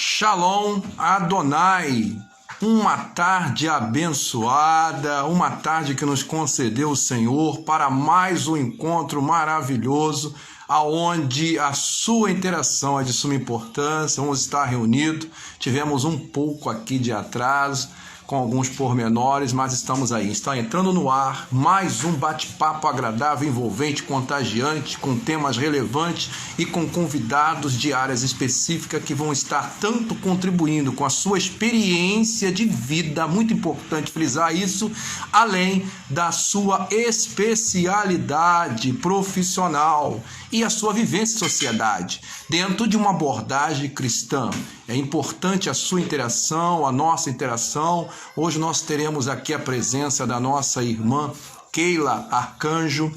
Shalom Adonai, uma tarde abençoada, uma tarde que nos concedeu o Senhor para mais um encontro maravilhoso, aonde a sua interação é de suma importância. Vamos estar reunidos, tivemos um pouco aqui de atraso, com alguns pormenores, mas estamos aí. Está entrando no ar mais um bate-papo agradável, envolvente, contagiante, com temas relevantes e com convidados de áreas específicas que vão estar tanto contribuindo com a sua experiência de vida, muito importante frisar isso, além da sua especialidade profissional e a sua vivência em sociedade, dentro de uma abordagem cristã. É importante a sua interação, a nossa interação. Hoje nós teremos aqui a presença da nossa irmã Keila Arcanjo,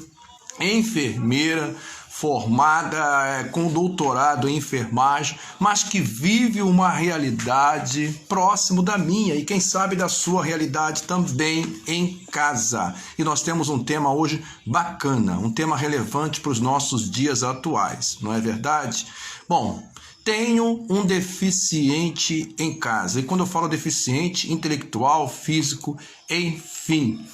enfermeira, formada com doutorado em enfermagem, mas que vive uma realidade próximo da minha e quem sabe da sua realidade também em casa. E nós temos um tema hoje bacana, um tema relevante para os nossos dias atuais, não é verdade? Bom, tenho um deficiente em casa. E quando eu falo deficiente, intelectual, físico, enfim.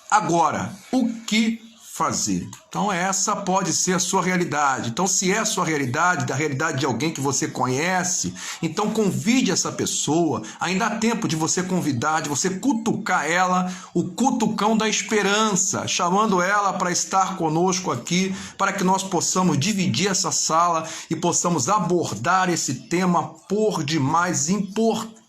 Agora, o que fazer? Então essa pode ser a sua realidade. Então se é a sua realidade, da realidade de alguém que você conhece, então convide essa pessoa. Ainda há tempo de você convidar, de você cutucar ela, o cutucão da esperança, chamando ela para estar conosco aqui, para que nós possamos dividir essa sala e possamos abordar esse tema por demais importante.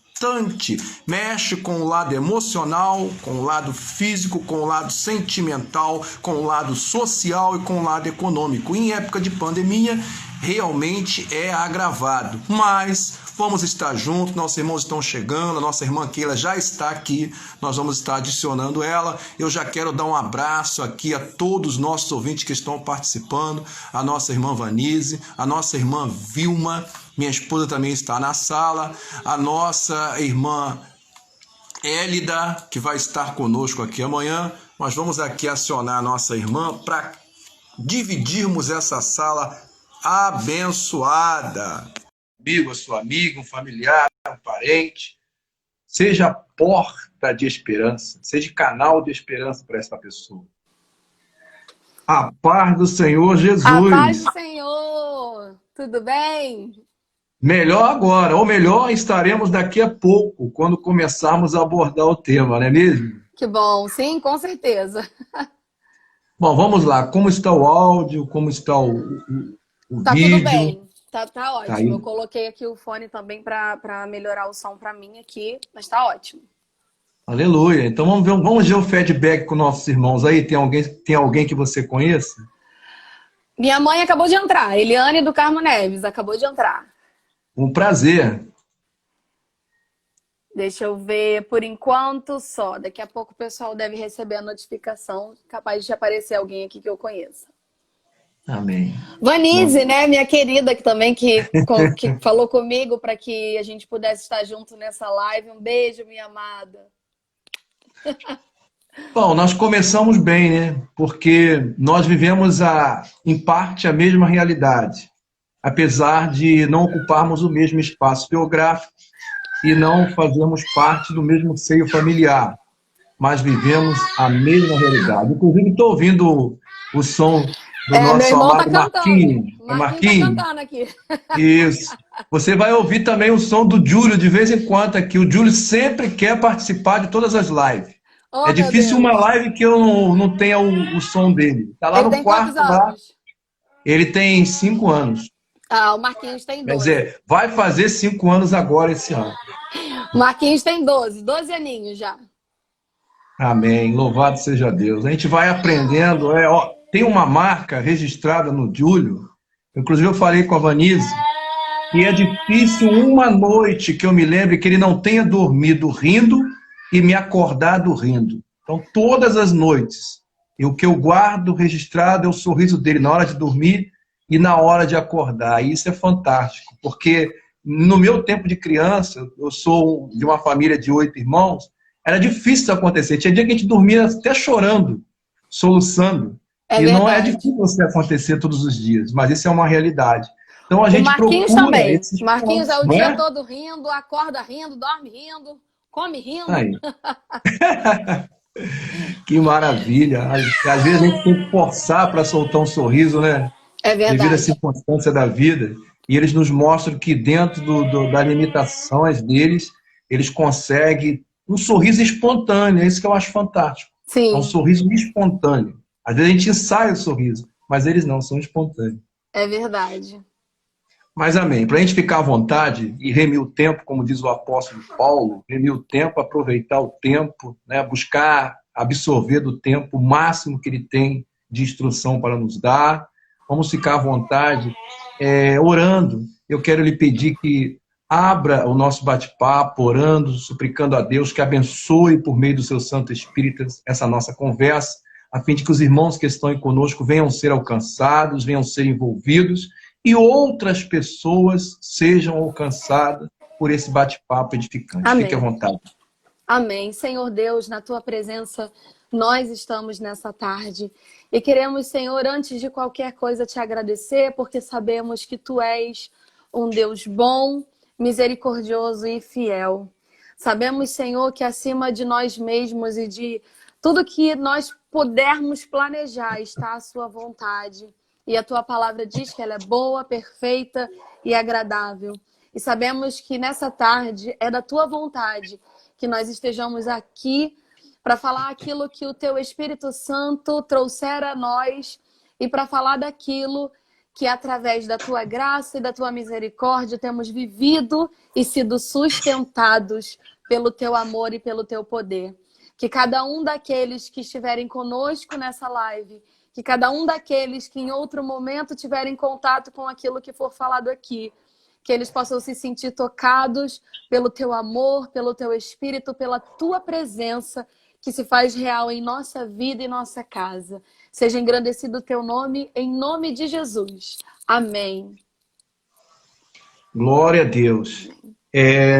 Mexe com o lado emocional, com o lado físico, com o lado sentimental, com o lado social e com o lado econômico. Em época de pandemia, realmente é agravado, mas vamos estar juntos, nossos irmãos estão chegando, a nossa irmã Keila já está aqui, nós vamos estar adicionando ela. Eu já quero dar um abraço aqui a todos os nossos ouvintes que estão participando, a nossa irmã Vanise, a nossa irmã Vilma, minha esposa também está na sala, a nossa irmã Élida, que vai estar conosco aqui amanhã. Nós vamos aqui acionar a nossa irmã para dividirmos essa sala abençoada. Amigo, a sua amiga, um familiar, um parente, seja porta de esperança, seja canal de esperança para essa pessoa. A paz do Senhor Jesus. A paz do Senhor. Tudo bem? Melhor agora, ou melhor, estaremos daqui a pouco, quando começarmos a abordar o tema, não é mesmo? Que bom, sim, com certeza. Bom, vamos lá. Como está o áudio? Como está o Tá vídeo? tudo bem, tá ótimo. Tá aí. Eu coloquei aqui o fone também para melhorar o som para mim aqui, mas tá ótimo. Aleluia. Então vamos ver o feedback com nossos irmãos aí. Tem alguém que você conheça? Minha mãe acabou de entrar, Eliane do Carmo Neves, acabou de entrar. Um prazer. Deixa eu ver, por enquanto só. Daqui a pouco o pessoal deve receber a notificação, capaz de aparecer alguém aqui que eu conheça. Amém. Vanise, né, minha querida, que também que falou comigo para que a gente pudesse estar junto nessa live. Um beijo, minha amada. Bom, nós começamos bem, né? Porque nós vivemos, em parte, a mesma realidade, apesar de não ocuparmos o mesmo espaço geográfico e não fazermos parte do mesmo seio familiar, mas vivemos a mesma realidade. Inclusive, estou ouvindo o som do nosso amado Marquinhos. Marquinhos tá cantando aqui. Isso. Você vai ouvir também o som do Júlio de vez em quando aqui. O Júlio sempre quer participar de todas as lives. Oh, é difícil uma live que eu não tenha o som dele. Está lá no quarto lá. Ele tem 5 anos. Ah, o Marquinhos tem 12. Quer dizer, vai fazer 5 anos agora esse ano. O Marquinhos tem 12 aninhos já. Amém. Louvado seja Deus. A gente vai aprendendo. Tem uma marca registrada no Júlio. Inclusive eu falei com a Vanise. E é difícil uma noite que eu me lembre que ele não tenha dormido rindo e me acordado rindo. Então, todas as noites, o que eu guardo registrado é o sorriso dele na hora de dormir e na hora de acordar. E isso é fantástico, porque no meu tempo de criança, eu sou de uma família de 8 irmãos, era difícil isso acontecer. Tinha dia que a gente dormia até chorando, soluçando. E verdade. Não é difícil isso acontecer todos os dias, mas isso é uma realidade. Então a O gente Marquinhos procura também. esses Marquinhos pontos, é o não dia é? todo rindo, acorda rindo, dorme rindo, come rindo. Aí, que maravilha. Às vezes a gente tem que forçar para soltar um sorriso, né? É Devido à verdade. circunstância da vida. E eles nos mostram que dentro das limitações deles, eles conseguem um sorriso espontâneo. É isso que eu acho fantástico. É um Sim, sorriso espontâneo. Às vezes a gente ensaia o sorriso, mas eles não, são espontâneos. é verdade. Mas amém. Para a gente ficar à vontade e remir o tempo, como diz o apóstolo Paulo, remir o tempo, aproveitar o tempo, né? Buscar absorver do tempo o máximo que ele tem de instrução para nos dar. Vamos ficar à vontade, orando. Eu quero lhe pedir que abra o nosso bate-papo, orando, suplicando a Deus que abençoe por meio do seu Santo Espírito essa nossa conversa, a fim de que os irmãos que estão aí conosco venham ser alcançados, venham ser envolvidos e outras pessoas sejam alcançadas por esse bate-papo edificante. Fique à Amém. vontade. Amém. Senhor Deus, na tua presença, nós estamos nessa tarde. E queremos, Senhor, antes de qualquer coisa, te agradecer, porque sabemos que tu és um Deus bom, misericordioso e fiel. Sabemos, Senhor, que acima de nós mesmos e de tudo que nós pudermos planejar está a sua vontade. E a tua palavra diz que ela é boa, perfeita e agradável. E sabemos que nessa tarde é da tua vontade que nós estejamos aqui para falar aquilo que o teu Espírito Santo trouxer a nós e para falar daquilo que através da tua graça e da tua misericórdia temos vivido e sido sustentados pelo teu amor e pelo teu poder. Que cada um daqueles que estiverem conosco nessa live, que cada um daqueles que em outro momento tiverem contato com aquilo que for falado aqui, que eles possam se sentir tocados pelo teu amor, pelo teu espírito, pela tua presença, que se faz real em nossa vida e nossa casa. Seja engrandecido o teu nome, em nome de Jesus. Amém. Glória a Deus.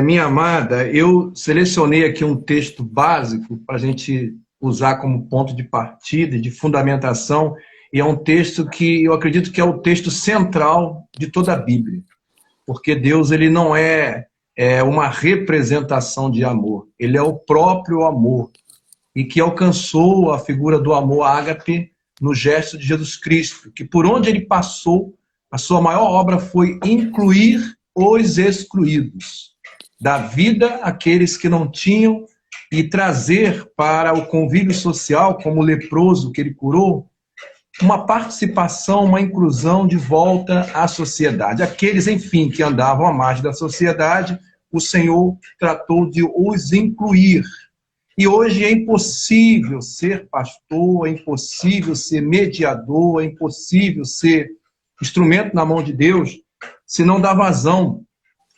Minha amada, eu selecionei aqui um texto básico para a gente usar como ponto de partida, de fundamentação, e é um texto que eu acredito que é o texto central de toda a Bíblia. Porque Deus ele não é uma representação de amor, ele é o próprio amor, e que alcançou a figura do amor ágape no gesto de Jesus Cristo, que por onde ele passou, a sua maior obra foi incluir os excluídos, da vida aqueles que não tinham, e trazer para o convívio social, como o leproso que ele curou, uma participação, uma inclusão de volta à sociedade. Aqueles, enfim, que andavam à margem da sociedade, o Senhor tratou de os incluir. E hoje é impossível ser pastor, é impossível ser mediador, é impossível ser instrumento na mão de Deus se não dá vazão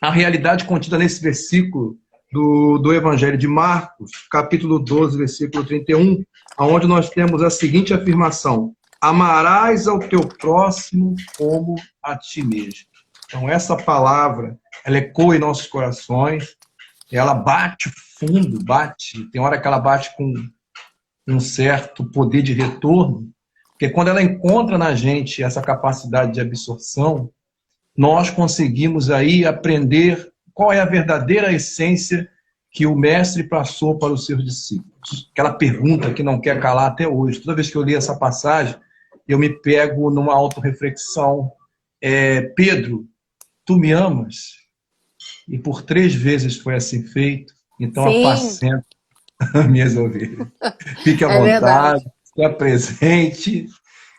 à realidade contida nesse versículo do Evangelho de Marcos, capítulo 12, versículo 31, onde nós temos a seguinte afirmação: amarás ao teu próximo como a ti mesmo. Então, essa palavra, ela ecoa em nossos corações, ela bate fundo, tem hora que ela bate com um certo poder de retorno, porque quando ela encontra na gente essa capacidade de absorção, nós conseguimos aí aprender qual é a verdadeira essência que o mestre passou para os seus discípulos. Aquela pergunta que não quer calar até hoje. Toda vez que eu li essa passagem, eu me pego numa autorreflexão. Pedro, tu me amas? E por 3 vezes foi assim feito, então Sim, apacenta as minhas ovelhas. Fique à é vontade, verdade. se apresente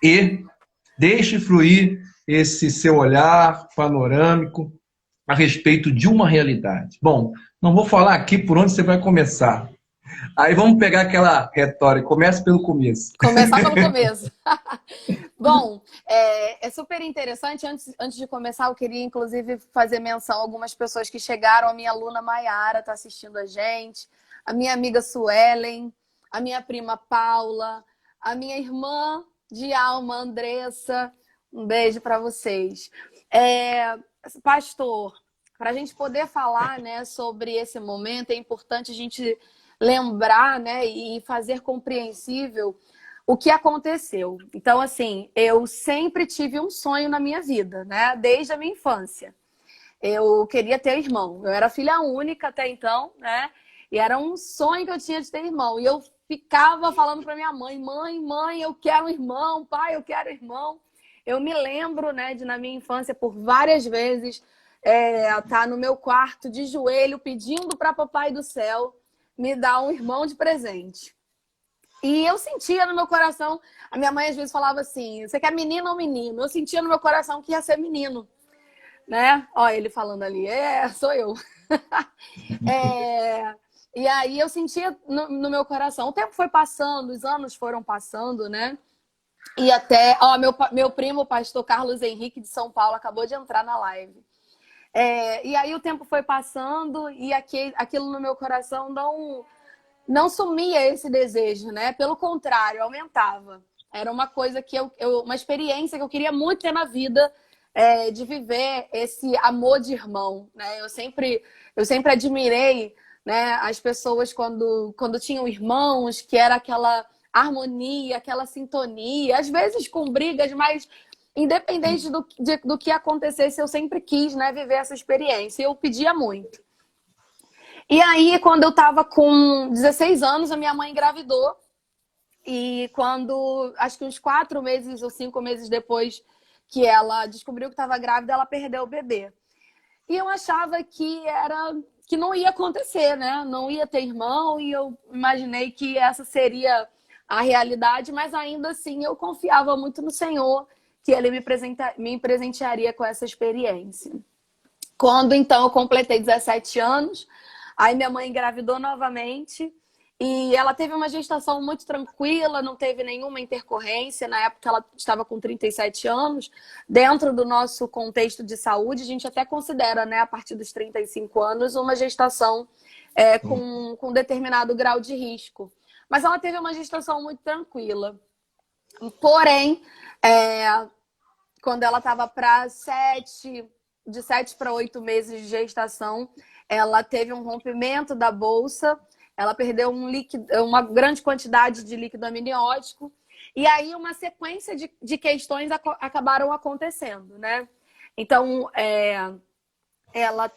e deixe fluir esse seu olhar panorâmico a respeito de uma realidade. Bom, não vou falar aqui por onde você vai começar. Aí vamos pegar aquela retórica, começa pelo começo. Começar pelo começo. Bom, é super interessante. Antes de começar, eu queria, inclusive, fazer menção a algumas pessoas que chegaram. A minha aluna Maiara está assistindo a gente, a minha amiga Suelen, a minha prima Paula, a minha irmã de alma, Andressa. Um beijo para vocês. Pastor, para a gente poder falar, né, sobre esse momento, é importante a gente lembrar, né, e fazer compreensível o que aconteceu? Então, assim, eu sempre tive um sonho na minha vida, né? Desde a minha infância. Eu queria ter irmão. Eu era filha única até então, né? E era um sonho que eu tinha de ter irmão. E eu ficava falando para minha mãe, mãe, eu quero um irmão, pai, eu quero um irmão. Eu me lembro, né, de na minha infância, por várias vezes, tá no meu quarto de joelho pedindo para papai do céu me dar um irmão de presente. E eu sentia no meu coração, a minha mãe às vezes falava assim, você quer menino ou menino? Eu sentia no meu coração que ia ser menino, né? Olha ele falando ali, sou eu. E aí eu sentia no meu coração. O tempo foi passando, os anos foram passando, né? E até, meu primo, o pastor Carlos Henrique de São Paulo, acabou de entrar na live. E aí o tempo foi passando e aquilo no meu coração não sumia esse desejo, né? Pelo contrário, aumentava. Era uma coisa que uma experiência que eu queria muito ter na vida, de viver esse amor de irmão, né? Eu sempre admirei, né, as pessoas quando tinham irmãos, que era aquela harmonia, aquela sintonia, às vezes com brigas, mas independente do que acontecesse, eu sempre quis, né, viver essa experiência. E eu pedia muito. E aí, quando eu estava com 16 anos, a minha mãe engravidou. E acho que uns 4 meses ou 5 meses depois que ela descobriu que estava grávida, ela perdeu o bebê. E eu achava que não ia acontecer, né? Não ia ter irmão, e eu imaginei que essa seria a realidade, mas ainda assim eu confiava muito no Senhor, que Ele me presentearia com essa experiência. Quando então eu completei 17 anos, aí minha mãe engravidou novamente. E ela teve uma gestação muito tranquila, não teve nenhuma intercorrência. Na época ela estava com 37 anos. Dentro do nosso contexto de saúde, a gente até considera, né, a partir dos 35 anos, uma gestação com determinado grau de risco. Mas ela teve uma gestação muito tranquila. Porém, quando ela estava de 7 para 8 meses de gestação, ela teve um rompimento da bolsa. Ela perdeu uma grande quantidade de líquido amniótico. E aí uma sequência de questões acabaram acontecendo, né? Então, ela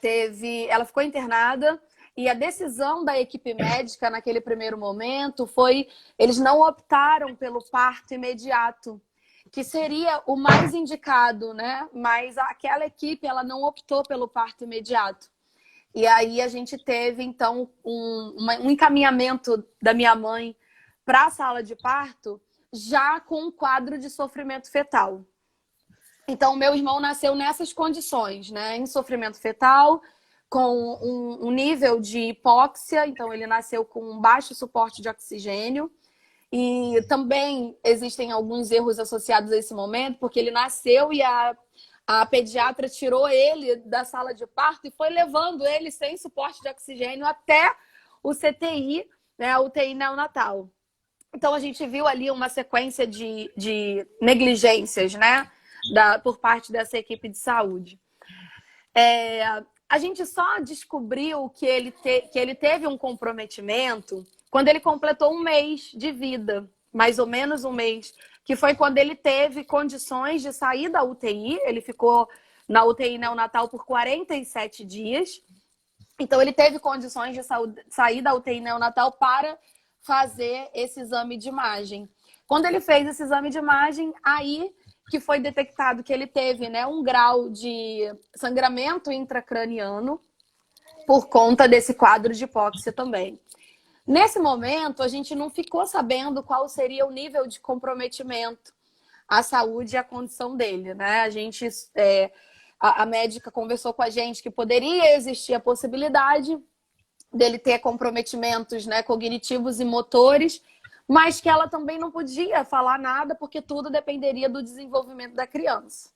ficou internada e a decisão da equipe médica naquele primeiro momento foi, eles não optaram pelo parto imediato, que seria o mais indicado, né? Mas aquela equipe, ela não optou pelo parto imediato. E aí a gente teve, então, um encaminhamento da minha mãe para a sala de parto, já com um quadro de sofrimento fetal. Então, meu irmão nasceu nessas condições, né? Em sofrimento fetal, com um nível de hipóxia. Então, ele nasceu com um baixo suporte de oxigênio. E também existem alguns erros associados a esse momento, porque ele nasceu e a pediatra tirou ele da sala de parto e foi levando ele sem suporte de oxigênio até o CTI, né, a UTI neonatal. Então, a gente viu ali uma sequência de negligências, né, por parte dessa equipe de saúde. A gente só descobriu que ele teve um comprometimento quando ele completou 1 mês de vida, mais ou menos 1 mês, que foi quando ele teve condições de sair da UTI. Ele ficou na UTI neonatal por 47 dias. Então, ele teve condições de sair da UTI neonatal para fazer esse exame de imagem. Quando ele fez esse exame de imagem, aí que foi detectado que ele teve, né, um grau de sangramento intracraniano por conta desse quadro de hipóxia também. Nesse momento, a gente não ficou sabendo qual seria o nível de comprometimento à saúde e à condição dele, né? A médica conversou com a gente que poderia existir a possibilidade dele ter comprometimentos, né, cognitivos e motores, mas que ela também não podia falar nada porque tudo dependeria do desenvolvimento da criança.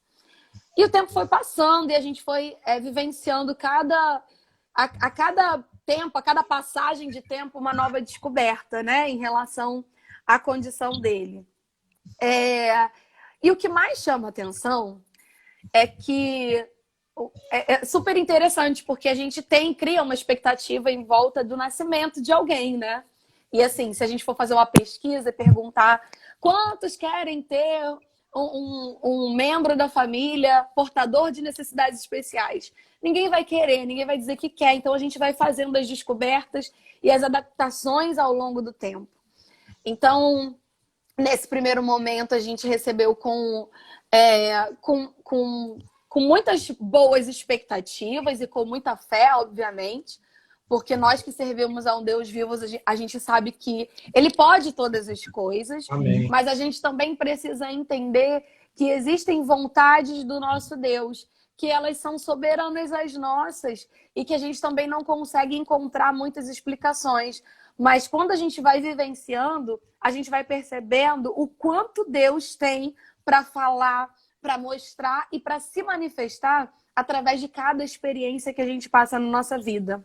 E o tempo foi passando e a gente foi vivenciando a cada tempo, a cada passagem de tempo, uma nova descoberta, né, em relação à condição dele. E o que mais chama atenção é que é super interessante, porque a gente cria uma expectativa em volta do nascimento de alguém, né? E assim, se a gente for fazer uma pesquisa e perguntar quantos querem ter um membro da família portador de necessidades especiais, ninguém vai querer, ninguém vai dizer que quer. Então a gente vai fazendo as descobertas e as adaptações ao longo do tempo. Então, nesse primeiro momento, a gente recebeu com muitas boas expectativas e com muita fé, obviamente, porque nós que servimos a um Deus vivo, a gente sabe que Ele pode todas as coisas. Amém. Mas a gente também precisa entender que existem vontades do nosso Deus, que elas são soberanas às nossas e que a gente também não consegue encontrar muitas explicações. Mas quando a gente vai vivenciando, a gente vai percebendo o quanto Deus tem para falar, para mostrar e para se manifestar através de cada experiência que a gente passa na nossa vida.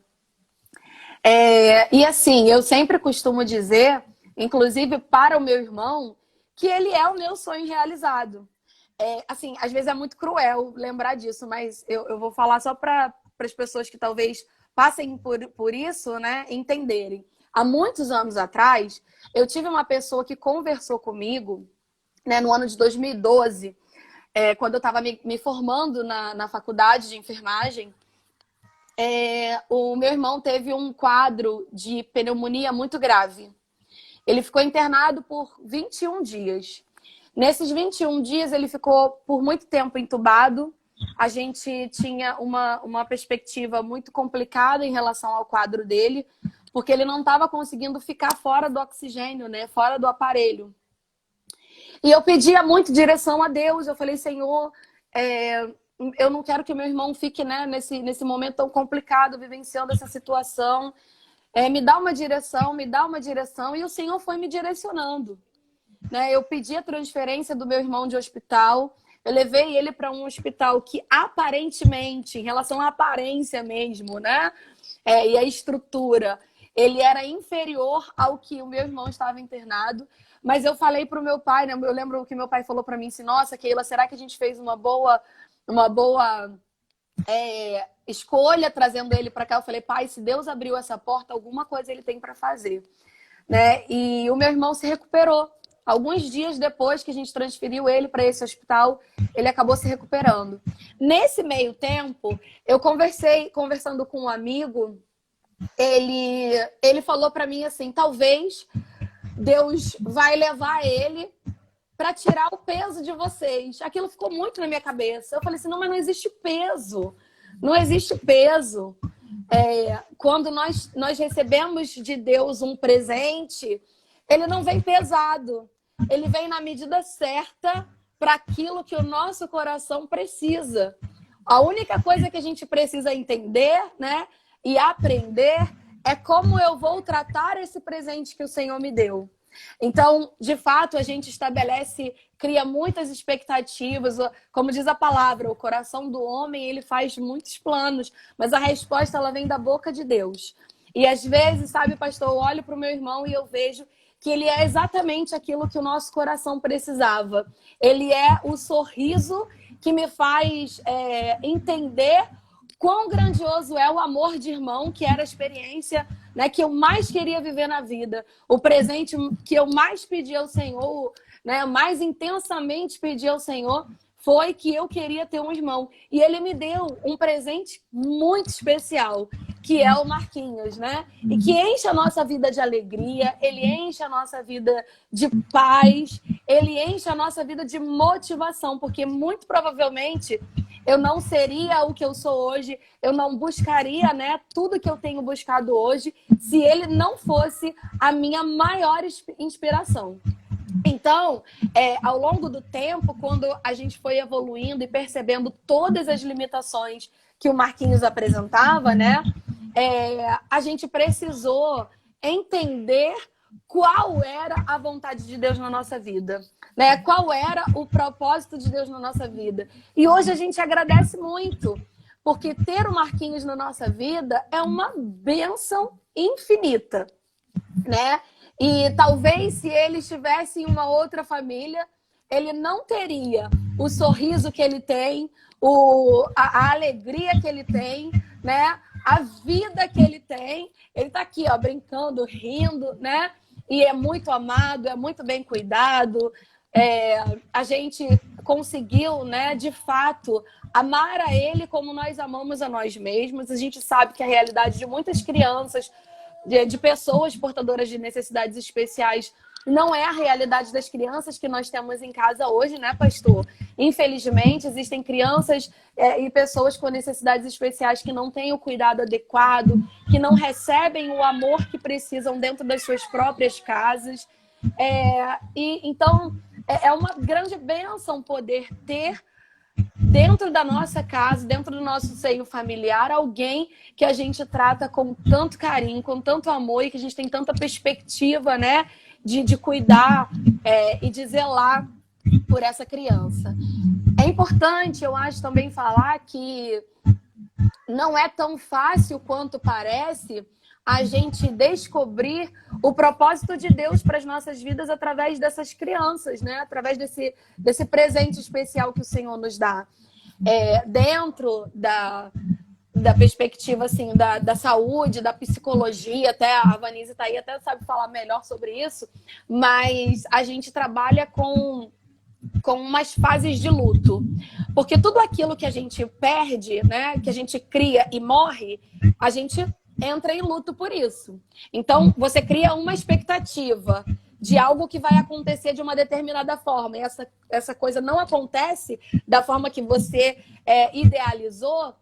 E assim, eu sempre costumo dizer, inclusive para o meu irmão, que ele é o meu sonho realizado. Assim, às vezes é muito cruel lembrar disso, mas eu vou falar só para as pessoas que talvez passem por isso, né, entenderem. Há muitos anos atrás, eu tive uma pessoa que conversou comigo, né, no ano de 2012, quando eu estava me formando na faculdade de enfermagem. O meu irmão teve um quadro de pneumonia muito grave. Ele ficou internado por 21 dias. Nesses 21 dias, ele ficou por muito tempo entubado. A gente tinha uma perspectiva muito complicada em relação ao quadro dele, porque ele não estava conseguindo ficar fora do oxigênio, né? Fora do aparelho. E eu pedia muito direção a Deus. Eu falei, Senhor, eu não quero que meu irmão fique, né, nesse momento tão complicado, vivenciando essa situação. Me dá uma direção, me dá uma direção. E o Senhor foi me direcionando. Né? Eu pedi a transferência do meu irmão de hospital. Eu levei ele para um hospital que aparentemente, em relação à aparência mesmo, né? E a estrutura, ele era inferior ao que o meu irmão estava internado. Mas eu falei para o meu pai, né? Eu lembro que meu pai falou para mim assim, nossa, Keila, será que a gente fez uma boa escolha trazendo ele para cá? Eu falei, pai, se Deus abriu essa porta, alguma coisa ele tem para fazer, né? E o meu irmão se recuperou. Alguns dias depois que a gente transferiu ele para esse hospital, ele acabou se recuperando. Nesse meio tempo, eu conversando com um amigo, ele falou para mim assim, talvez Deus vai levar ele para tirar o peso de vocês. Aquilo ficou muito na minha cabeça. Eu falei assim, não, mas não existe peso. Não existe peso. Quando nós recebemos de Deus um presente, ele não vem pesado. Ele vem na medida certa para aquilo que o nosso coração precisa. A única coisa que a gente precisa entender, né, e aprender é como eu vou tratar esse presente que o Senhor me deu. Então, de fato, a gente cria muitas expectativas. Como diz a palavra, o coração do homem, ele faz muitos planos, mas a resposta, ela vem da boca de Deus. E às vezes, sabe, pastor, eu olho para o meu irmão e eu vejo que ele é exatamente aquilo que o nosso coração precisava. Ele é o sorriso que me faz entender quão grandioso é o amor de irmão, que era a experiência, né, que eu mais queria viver na vida. O presente que eu mais pedi ao Senhor, né, mais intensamente pedi ao Senhor, foi que eu queria ter um irmão. E ele me deu um presente muito especial, que é o Marquinhos, né? E que enche a nossa vida de alegria, ele enche a nossa vida de paz, ele enche a nossa vida de motivação, porque muito provavelmente eu não seria o que eu sou hoje, eu não buscaria, né, tudo que eu tenho buscado hoje, se ele não fosse a minha maior inspiração. Então, ao longo do tempo, quando a gente foi evoluindo e percebendo todas as limitações que o Marquinhos apresentava, né, a gente precisou entender qual era a vontade de Deus na nossa vida, né? Qual era o propósito de Deus na nossa vida. E hoje a gente agradece muito, porque ter o Marquinhos na nossa vida é uma bênção infinita, né? E talvez se ele estivesse em uma outra família, ele não teria o sorriso que ele tem, a alegria que ele tem, né? A vida que ele tem. Ele tá aqui, ó, brincando, rindo, né? e é muito amado, é muito bem cuidado. A gente conseguiu, né, de fato, amar a ele como nós amamos a nós mesmos. A gente sabe que a realidade de muitas crianças, de pessoas portadoras de necessidades especiais, não é a realidade das crianças que nós temos em casa hoje, né, pastor? Infelizmente, existem crianças e pessoas com necessidades especiais que não têm o cuidado adequado, que não recebem o amor que precisam dentro das suas próprias casas. Então, é uma grande bênção poder ter dentro da nossa casa, dentro do nosso seio familiar, alguém que a gente trata com tanto carinho, com tanto amor e que a gente tem tanta perspectiva, né, de cuidar e de zelar por essa criança. É importante, eu acho, também falar que não é tão fácil quanto parece a gente descobrir o propósito de Deus para as nossas vidas através dessas crianças, né? Através desse presente especial que o Senhor nos dá. Dentro da perspectiva assim, da saúde, da psicologia, até a Vanise está aí, até sabe falar melhor sobre isso, mas a gente trabalha com umas fases de luto. Porque tudo aquilo que a gente perde, né, que a gente cria e morre, a gente entra em luto por isso. Então, você cria uma expectativa de algo que vai acontecer de uma determinada forma. E essa coisa não acontece da forma que você idealizou,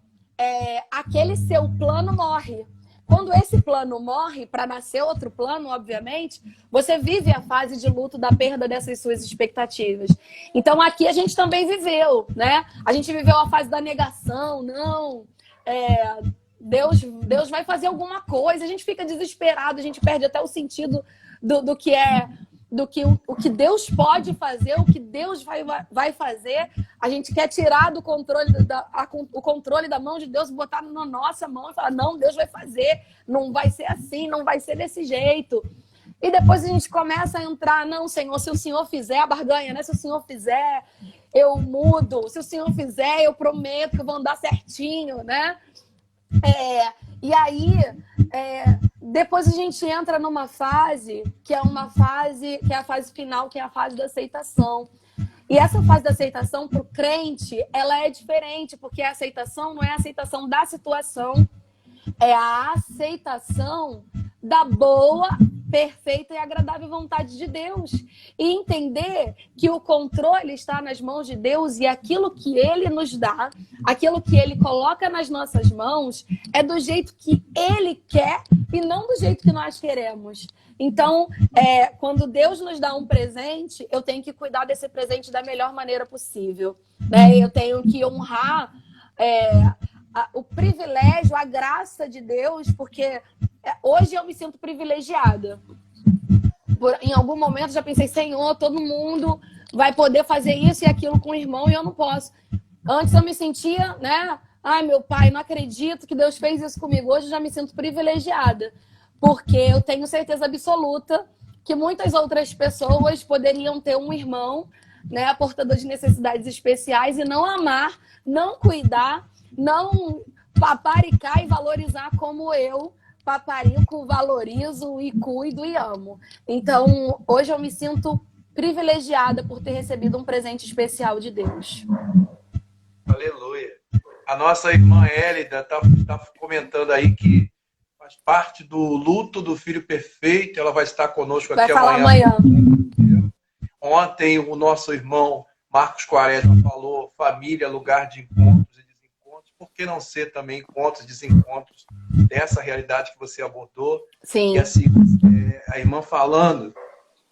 aquele seu plano morre. Quando esse plano morre, para nascer outro plano, obviamente, você vive a fase de luto da perda dessas suas expectativas. Então, aqui a gente também viveu, né? A gente viveu a fase da negação, não... Deus vai fazer alguma coisa, a gente fica desesperado, a gente perde até o sentido do que o que Deus pode fazer, o que Deus vai fazer. A gente quer tirar do controle o controle da mão de Deus, botar na nossa mão e falar, não, Deus vai fazer, não vai ser assim, não vai ser desse jeito. E depois a gente começa a entrar, não, Senhor, se o Senhor fizer a barganha, né? Se o Senhor fizer, eu mudo, se o Senhor fizer, eu prometo que eu vou andar certinho, né? E aí, depois a gente entra numa fase que é a fase final, que é a fase da aceitação. E essa fase da aceitação para o crente, ela é diferente, porque a aceitação não é a aceitação da situação, é a aceitação da boa, perfeita e agradável vontade de Deus. E entender que o controle está nas mãos de Deus e aquilo que Ele nos dá, aquilo que Ele coloca nas nossas mãos, é do jeito que Ele quer e não do jeito que nós queremos. Então, quando Deus nos dá um presente, eu tenho que cuidar desse presente da melhor maneira possível, né? Eu tenho que honrar o privilégio, a graça de Deus, porque hoje eu me sinto privilegiada. Em algum momento já pensei, Senhor, todo mundo vai poder fazer isso e aquilo com o irmão e eu não posso. Antes eu me sentia, né? Ai, meu pai, não acredito que Deus fez isso comigo. Hoje eu já me sinto privilegiada, porque eu tenho certeza absoluta que muitas outras pessoas poderiam ter um irmão, né, portador de necessidades especiais e não amar, não cuidar, não paparicar e valorizar como eu paparico, valorizo e cuido e amo. Então, hoje eu me sinto privilegiada por ter recebido um presente especial de Deus. Aleluia. A nossa irmã Hélida está comentando aí que faz parte do luto do filho perfeito. Ela vai estar conosco aqui amanhã. Ontem o nosso irmão Marcos Quaresma falou família, lugar de encontros e desencontros. Por que não ser também encontros e desencontros dessa realidade que você abordou? Sim. E assim, a irmã falando,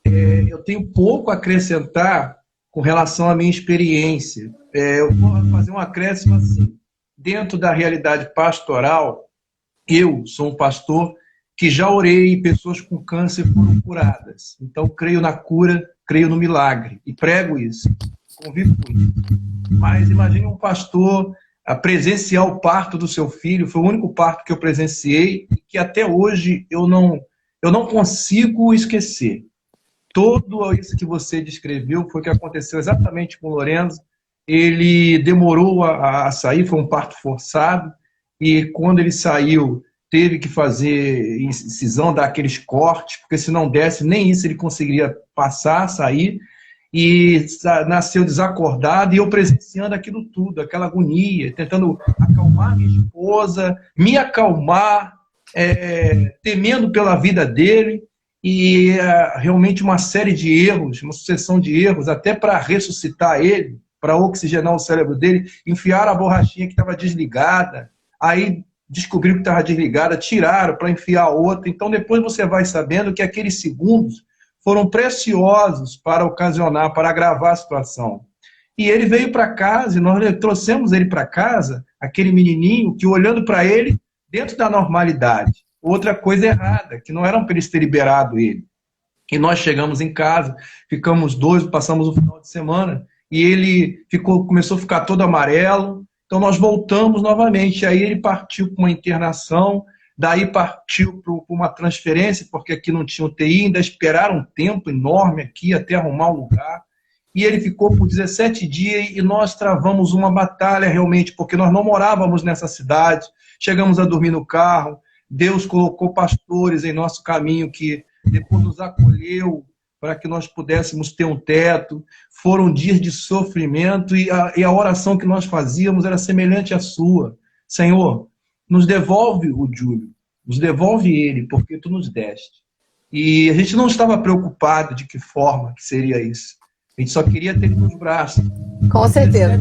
eu tenho pouco a acrescentar com relação à minha experiência. Eu vou fazer um acréscimo assim. Dentro da realidade pastoral, eu sou um pastor que já orei e pessoas com câncer foram curadas. Então, creio na cura, creio no milagre e prego isso, convivo com isso. Mas imagine um pastor a presenciar o parto do seu filho, foi o único parto que eu presenciei e que até hoje eu não consigo esquecer. Tudo isso que você descreveu foi o que aconteceu exatamente com o Lorenzo. Ele demorou a sair, foi um parto forçado, e quando ele saiu, teve que fazer incisão, dar aqueles cortes, porque se não desse, nem isso ele conseguiria passar, sair. E nasceu desacordado, e eu presenciando aquilo tudo, aquela agonia, tentando acalmar minha esposa, me acalmar, temendo pela vida dele, e realmente uma série de erros, uma sucessão de erros, até para ressuscitar ele, para oxigenar o cérebro dele, enfiaram a borrachinha que estava desligada, aí descobriram que estava desligada, tiraram para enfiar outra. Então depois você vai sabendo que aqueles segundos foram preciosos para ocasionar, para agravar a situação. E ele veio para casa, e nós trouxemos ele para casa, aquele menininho que, olhando para ele, dentro da normalidade. Outra coisa errada, que não era para eles terem liberado ele. E nós chegamos em casa, ficamos dois, passamos o final de semana, e ele começou a ficar todo amarelo. Então nós voltamos novamente. Aí ele partiu para uma internação, daí partiu para uma transferência, porque aqui não tinha UTI, ainda esperaram um tempo enorme aqui até arrumar um lugar. E ele ficou por 17 dias e nós travamos uma batalha realmente, porque nós não morávamos nessa cidade, chegamos a dormir no carro. Deus colocou pastores em nosso caminho que depois nos acolheu para que nós pudéssemos ter um teto. Foram dias de sofrimento e a oração que nós fazíamos era semelhante à sua. Senhor, nos devolve o Júlio, nos devolve ele, porque tu nos deste. E a gente não estava preocupado de que forma que seria isso. A gente só queria ter ele nos braços. Com certeza.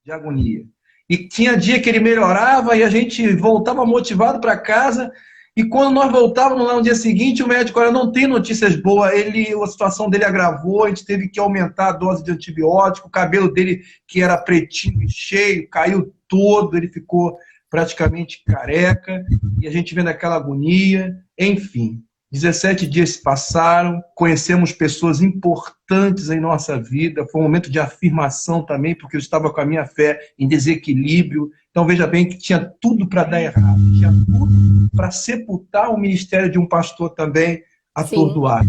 De agonia. E tinha dia que ele melhorava e a gente voltava motivado para casa. E quando nós voltávamos lá no dia seguinte, o médico, olha, não tem notícias boas. A situação dele agravou, a gente teve que aumentar a dose de antibiótico. O cabelo dele, que era pretinho e cheio, caiu todo, ele ficou praticamente careca, e a gente vendo aquela agonia. Enfim, 17 dias se passaram, conhecemos pessoas importantes em nossa vida, foi um momento de afirmação também, porque eu estava com a minha fé em desequilíbrio. Então veja bem que tinha tudo para dar errado, tinha tudo para sepultar o ministério de um pastor também atordoado.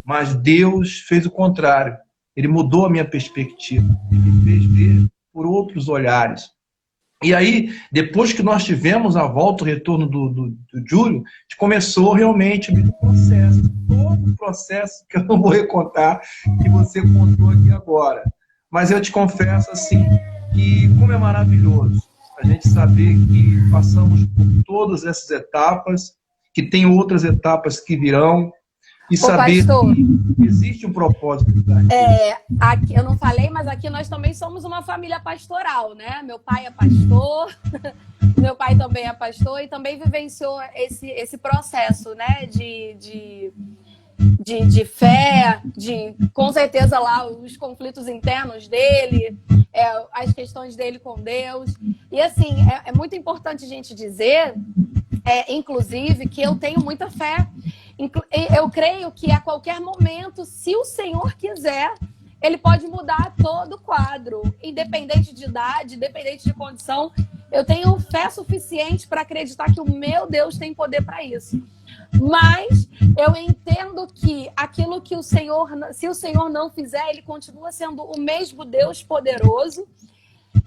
Mas Deus fez o contrário, Ele mudou a minha perspectiva, Ele me fez ver por outros olhares. E aí, depois que nós tivemos a volta, o retorno do Júlio, a gente começou realmente o processo, todo o processo que eu não vou recontar, que você contou aqui agora. Mas eu te confesso assim, que como é maravilhoso a gente saber que passamos por todas essas etapas, que tem outras etapas que virão, e saber pastor, que existe um propósito. Aqui, eu não falei, mas aqui nós também somos uma família pastoral, né? Meu pai é pastor, meu pai também é pastor e também vivenciou esse processo, né? De fé, com certeza lá os conflitos internos dele, as questões dele com Deus. E assim, é muito importante a gente dizer, inclusive, que eu tenho muita fé. Eu creio que a qualquer momento, se o Senhor quiser, Ele pode mudar todo o quadro, independente de idade, independente de condição. Eu tenho fé suficiente para acreditar que o meu Deus tem poder para isso. Mas eu entendo que aquilo que se o Senhor não fizer, Ele continua sendo o mesmo Deus poderoso.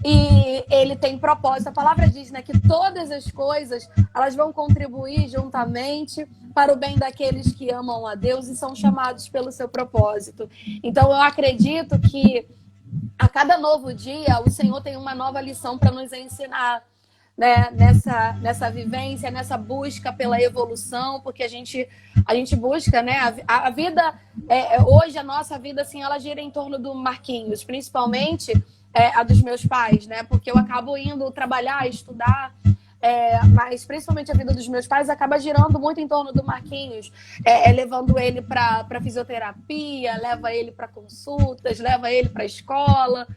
E ele tem propósito. A palavra diz, né, que todas as coisas elas vão contribuir juntamente para o bem daqueles que amam a Deus e são chamados pelo seu propósito. Então eu acredito que a cada novo dia o Senhor tem uma nova lição para nos ensinar, né, nessa vivência, nessa busca pela evolução, porque a gente busca, né, a vida, hoje a nossa vida assim, ela gira em torno do Marquinhos, principalmente a dos meus pais, né? Porque eu acabo indo trabalhar, estudar, mas principalmente a vida dos meus pais acaba girando muito em torno do Marquinhos, levando ele para fisioterapia, leva ele para consultas, leva ele para escola.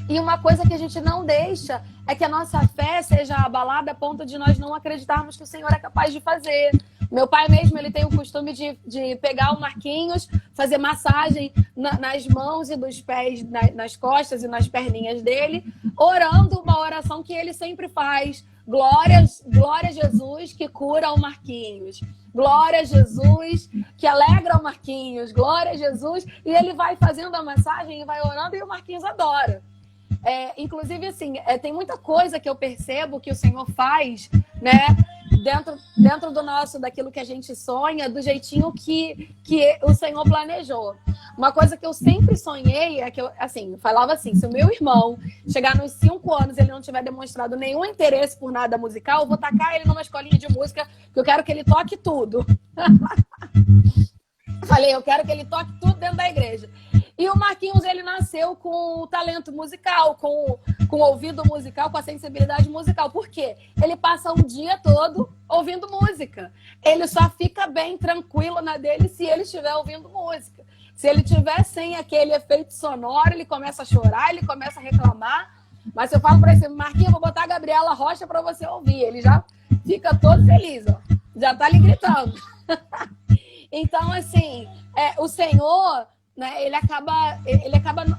E uma coisa que a gente não deixa é que a nossa fé seja abalada a ponto de nós não acreditarmos que o Senhor é capaz de fazer. Meu pai mesmo, ele tem o costume de pegar o Marquinhos, fazer massagem nas mãos e dos pés, nas costas e nas perninhas dele, orando uma oração que ele sempre faz. Glória a Jesus que cura o Marquinhos. Glória a Jesus que alegra o Marquinhos. Glória a Jesus. E ele vai fazendo a massagem e vai orando e o Marquinhos adora. Inclusive, assim, tem muita coisa que eu percebo que o Senhor faz né? Dentro do nosso, daquilo que a gente sonha, do jeitinho que o Senhor planejou. Uma coisa que eu sempre sonhei é que eu, assim, falava assim, se o meu irmão chegar nos 5 anos e ele não tiver demonstrado nenhum interesse por nada musical, eu vou tacar ele numa escolinha de música, que eu quero que ele toque tudo. Falei, eu quero que ele toque tudo dentro da igreja. E o Marquinhos, ele nasceu com o talento musical, com o ouvido musical, com a sensibilidade musical. Por quê? Ele passa o dia todo ouvindo música. Ele só fica bem, tranquilo na dele, se ele estiver ouvindo música. Se ele tiver sem aquele efeito sonoro, ele começa a chorar, ele começa a reclamar. Mas se eu falo para ele, Marquinhos, vou botar a Gabriela Rocha para você ouvir. Ele já fica todo feliz, ó. Já tá ali gritando. Então, assim, o Senhor, né, ele acaba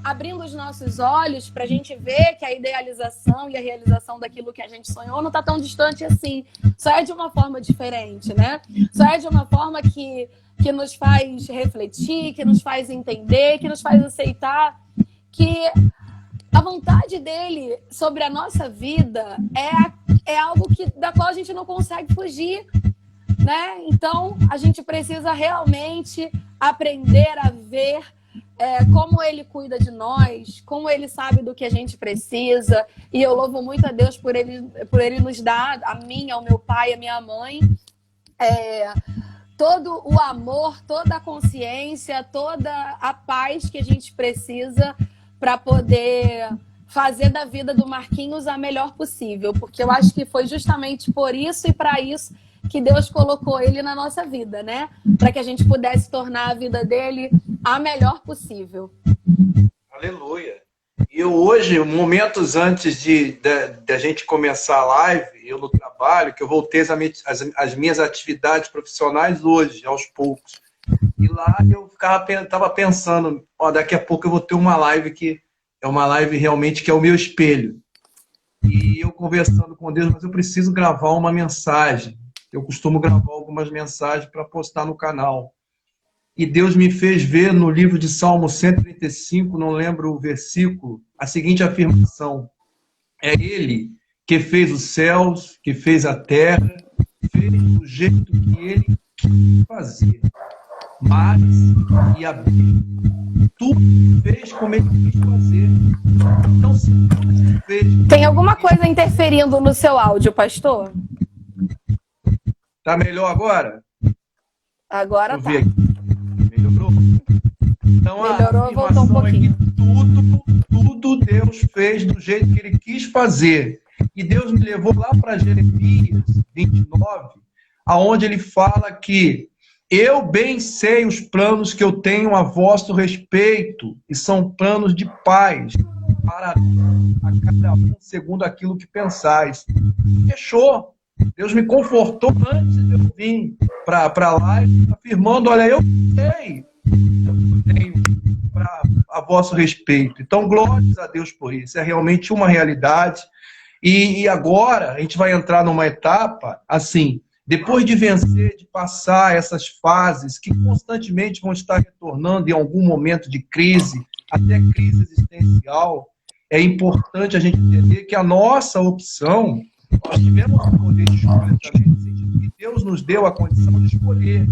abrindo os nossos olhos para a gente ver que a idealização e a realização daquilo que a gente sonhou não está tão distante assim. Só é de uma forma diferente, né? Só é de uma forma que nos faz refletir, que nos faz entender, que nos faz aceitar que a vontade dele sobre a nossa vida é algo da qual a gente não consegue fugir. Né? Então, a gente precisa realmente aprender a ver como ele cuida de nós, como ele sabe do que a gente precisa. E eu louvo muito a Deus por ele nos dar, a mim, ao meu pai, a minha mãe, todo o amor, toda a consciência, toda a paz que a gente precisa para poder fazer da vida do Marquinhos a melhor possível. Porque eu acho que foi justamente por isso e para isso que Deus colocou ele na nossa vida, né? Para que a gente pudesse tornar a vida dele a melhor possível. Aleluia. E eu hoje, momentos antes de a gente começar a live, eu no trabalho, que eu voltei às minhas atividades profissionais hoje, aos poucos. E lá eu estava pensando, daqui a pouco eu vou ter uma live que é uma live realmente que é o meu espelho. E eu conversando com Deus, mas eu preciso gravar uma mensagem. Eu costumo gravar algumas mensagens para postar no canal. E Deus me fez ver no livro de Salmo 135, não lembro o versículo, a seguinte afirmação. É Ele que fez os céus, que fez a terra, fez do jeito que Ele quis fazer. Mares e abismos. Tudo fez como Ele quis fazer. Então, se Deus fez... Tem alguma coisa interferindo no seu áudio, pastor? Tá melhor agora? Agora tá. Melhorou? Então, melhorou, voltou um pouquinho. Tudo Deus fez do jeito que Ele quis fazer. E Deus me levou lá para Jeremias 29, aonde Ele fala que eu bem sei os planos que eu tenho a vosso respeito, e são planos de paz, para a cada um segundo aquilo que pensais. Fechou. Deus me confortou antes de eu vir para a live, afirmando, olha, eu sei eu tenho a vosso respeito. Então, glórias a Deus por isso. É realmente uma realidade. E agora, a gente vai entrar numa etapa, assim, depois de vencer, de passar essas fases que constantemente vão estar retornando em algum momento de crise, até crise existencial, é importante a gente entender que a nossa opção... Nós tivemos o poder de escolha também, no sentido que Deus nos deu a condição de escolher,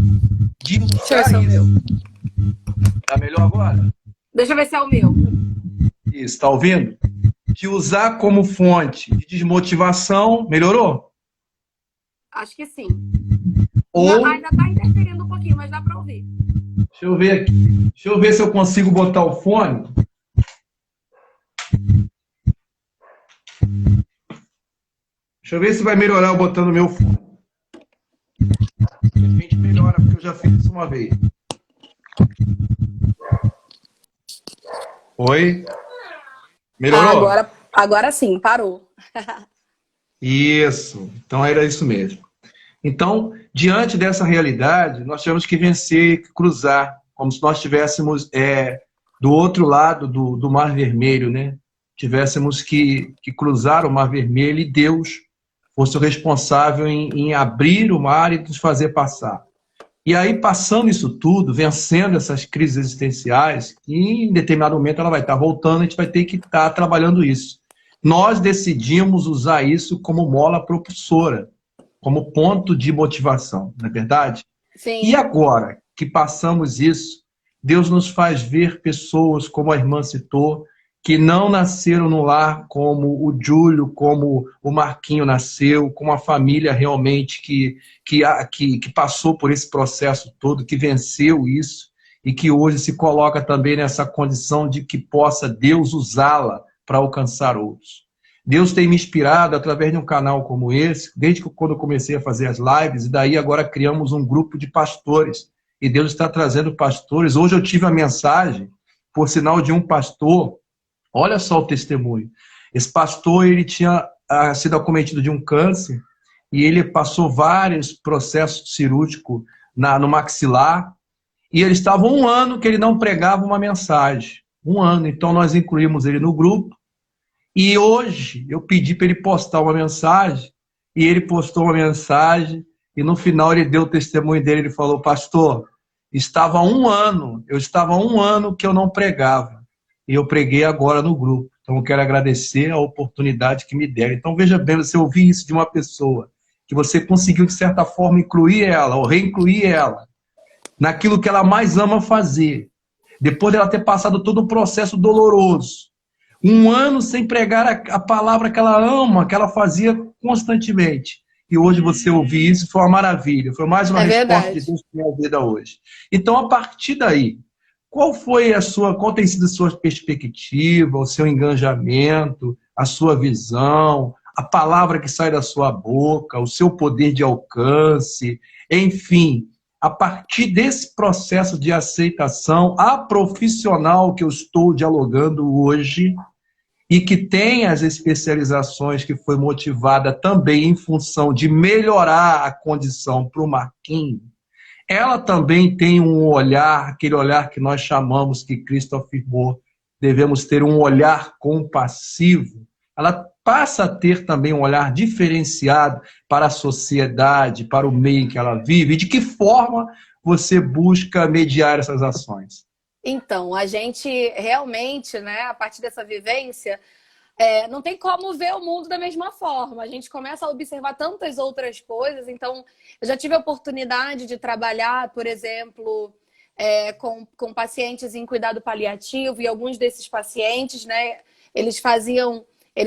de usar isso. Tá melhor agora? Deixa eu ver se é o meu. Isso, tá ouvindo? De usar como fonte de desmotivação, melhorou? Acho que sim. Ou... Ainda tá interferindo um pouquinho, mas dá para ouvir. Deixa eu ver aqui. Deixa eu ver se eu consigo botar o fone. Deixa eu ver se vai melhorar eu botando o meu fone. De repente melhora, porque eu já fiz isso uma vez. Oi? Melhorou? Agora sim, parou. Isso. Então era isso mesmo. Então, diante dessa realidade, nós tivemos que vencer, cruzar, como se nós estivéssemos do outro lado do Mar Vermelho, né? Tivéssemos que cruzar o Mar Vermelho e Deus fosse o responsável em abrir o mar e nos fazer passar. E aí, passando isso tudo, vencendo essas crises existenciais, e em determinado momento ela vai estar voltando, a gente vai ter que estar trabalhando isso. Nós decidimos usar isso como mola propulsora. como ponto de motivação, não é verdade? E Sim. agora que passamos isso, Deus nos faz ver pessoas, como a irmã citou, que não nasceram no lar como o Júlio, como o Marquinho nasceu, com uma família realmente que passou por esse processo todo, que venceu isso e que hoje se coloca também nessa condição de que possa Deus usá-la para alcançar outros. Deus tem me inspirado através de um canal como esse, desde que quando eu comecei a fazer as lives, e daí agora criamos um grupo de pastores. E Deus está trazendo pastores. Hoje eu tive a mensagem, por sinal de um pastor, olha só o testemunho. Esse pastor, ele tinha sido acometido de um câncer, e ele passou vários processos cirúrgicos no maxilar, e ele estava 1 ano que ele não pregava uma mensagem. 1 ano. Então nós incluímos ele no grupo, e hoje eu pedi para ele postar uma mensagem, e ele postou uma mensagem, e no final ele deu o testemunho dele, ele falou: pastor, eu estava 1 ano que eu não pregava, e eu preguei agora no grupo. Então eu quero agradecer a oportunidade que me deram. Então veja bem, você ouvir isso de uma pessoa, que você conseguiu de certa forma incluir ela, ou reincluir ela, naquilo que ela mais ama fazer, depois dela ter passado todo o processo doloroso, 1 ano sem pregar a palavra que ela ama, que ela fazia constantemente. E hoje você ouvir isso foi uma maravilha. Foi mais uma É resposta de verdade. Deus para a minha vida hoje. Então, a partir daí, qual tem sido a sua perspectiva, o seu engajamento, a sua visão, a palavra que sai da sua boca, o seu poder de alcance, enfim, a partir desse processo de aceitação, a profissional que eu estou dialogando hoje, e que tem as especializações que foi motivada também em função de melhorar a condição para o Marquinhos, ela também tem um olhar, aquele olhar que nós chamamos, que Cristo afirmou, devemos ter um olhar compassivo. Ela passa a ter também um olhar diferenciado para a sociedade, para o meio em que ela vive, e de que forma você busca mediar essas ações. Então, a gente realmente, né, a partir dessa vivência, não tem como ver o mundo da mesma forma. A gente começa a observar tantas outras coisas. Então, eu já tive a oportunidade de trabalhar, por exemplo, com pacientes em cuidado paliativo, e alguns desses pacientes, né, eles